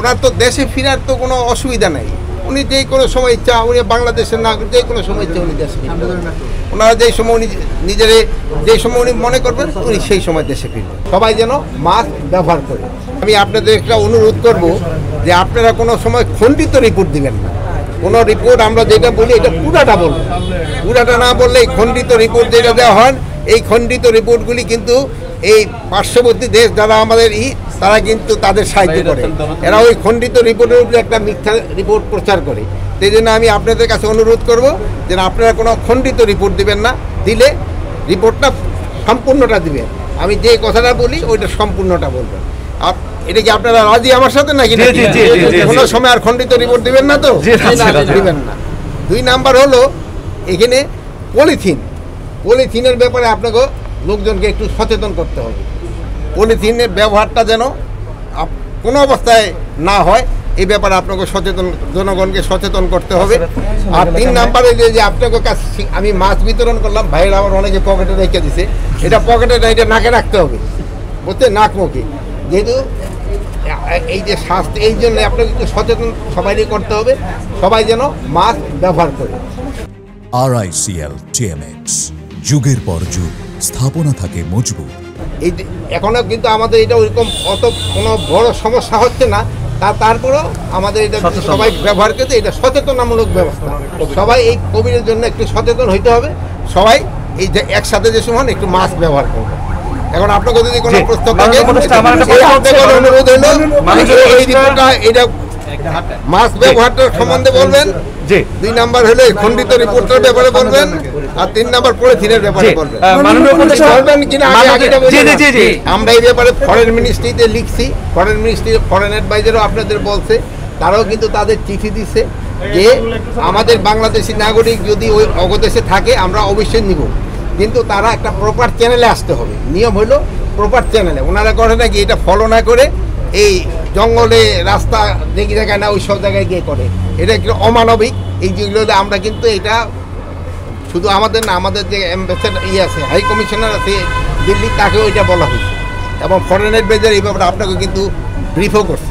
ওনার তো দেশে ফেরার তো কোনো অসুবিধা নাই। উনি যে কোনো সময় ইচ্ছা, উনি বাংলাদেশের নাগরিক, যে কোনো সময় ইচ্ছা উনি দেশে ফিরবেন। ওনারা যেই সময় উনি নিজেরে যেই সময় উনি মনে করবেন উনি সেই সময় দেশে ফিরবেন। সবাই যেন মাস্ক ব্যবহার করে। আমি আপনাদের একটা অনুরোধ করব যে আপনারা কোনো সময় খণ্ডিত রিপোর্ট দিবেন না। কোনো রিপোর্ট আমরা যেটা বলি এটা পুরাটা বলবো, পুরাটা না বললে এই খণ্ডিত রিপোর্ট যেটা দেওয়া হয়, এই খণ্ডিত রিপোর্টগুলি কিন্তু এই পার্শ্ববর্তী দেশ যারা আমাদের তারা কিন্তু তাদের সাহায্য করে। এরা ওই খণ্ডিত রিপোর্টের উপরে একটা মিথ্যা রিপোর্ট প্রচার করে। সেই জন্য আমি আপনাদের কাছে অনুরোধ করব যে আপনারা কোনো খণ্ডিত রিপোর্ট দিবেন না, দিলে রিপোর্টটা সম্পূর্ণটা দিবেন। আমি যে কথাটা বলি ওইটা সম্পূর্ণটা বলবেন। এটা কি আপনারা রাজি আমার সাথে নাকি? কোনো সময় আর খণ্ডিত রিপোর্ট দিবেন না তো? দিবেন না। 2 নাম্বার হলো এখানে পলিথিনের ব্যাপারে আপনাকে লোকজনকে একটু সচেতন করতে হবে। পলিথিনের ব্যবহারটা যেন কোনো অবস্থায় না হয় এই ব্যাপারে আপনাকে জনগণকে সচেতন করতে হবে। আর 3 নাম্বারে যে আপনাকে কাছে আমি মাছ বিতরণ করলাম, ভাইয়েরা আবার অনেকে পকেটে রেখে দিছে, এটা পকেটে না, এটা নাকে রাখতে হবে, বলতে নাক মুখে, যেহেতু এই যে স্বাস্থ্য, এই জন্য আপনাকে একটু সচেতন সবাইকে করতে হবে, সবাই যেন মাস্ক ব্যবহার করে। RICL TMX, যুগের পর যুগ স্থাপনা থাকে মজবুত। এই এখনো কিন্তু আমাদের এটা ওইরকম অত কোনো বড় সমস্যা হচ্ছে না, তারপরেও আমাদের এটা সবাই ব্যবহার করতে, এটা সচেতনামূলক ব্যবস্থা। সবাই এই কোভিডের জন্য একটু সচেতন হইতে হবে। সবাই এই যে একসাথে যে সময় একটু মাস্ক ব্যবহার করবে। এখন আপনাকে যদি কোনো প্রশ্ন থাকে, অনুরোধ হলো এই রিপোর্টটা এটা মাস্ক ব্যবহারটার সম্বন্ধে বলবেন। 2 নাম্বার হলো খণ্ডিত রিপোর্টের ব্যাপারে বলবেন, আর 3 নাম্বার পলিথিনের ব্যাপারে বলবেন। আমরা এই ব্যাপারে ফরেন মিনিস্ট্রিতে লিখছি, ফরেন মিনিস্ট্রি ফরেন অ্যাডভাইজারও আপনাদের বলছে, তারাও কিন্তু তাদের চিঠি দিচ্ছে যে আমাদের বাংলাদেশি নাগরিক যদি ওই অগদেশে থাকে আমরা অবশ্যই নিব, কিন্তু তারা একটা প্রপার চ্যানেলে আসতে হবে। নিয়ম হলো প্রপার চ্যানেলে। ওনারা করে নাকি এটা ফলো না করে এই জঙ্গলে রাস্তা দেখি জায়গায় না ওই সব জায়গায় গিয়ে করে, এটা একটু অমানবিক। এই যেগুলো আমরা কিন্তু এটা শুধু আমাদের না, আমাদের যে অ্যাম্বাসেডার আছে, হাই কমিশনার আছে দিল্লি, তাকেও এটা বলা হয়েছে, এবং ফরেন অ্যাডভাইজার এই ব্যাপারে আপনাকে কিন্তু ব্রিফও করছে।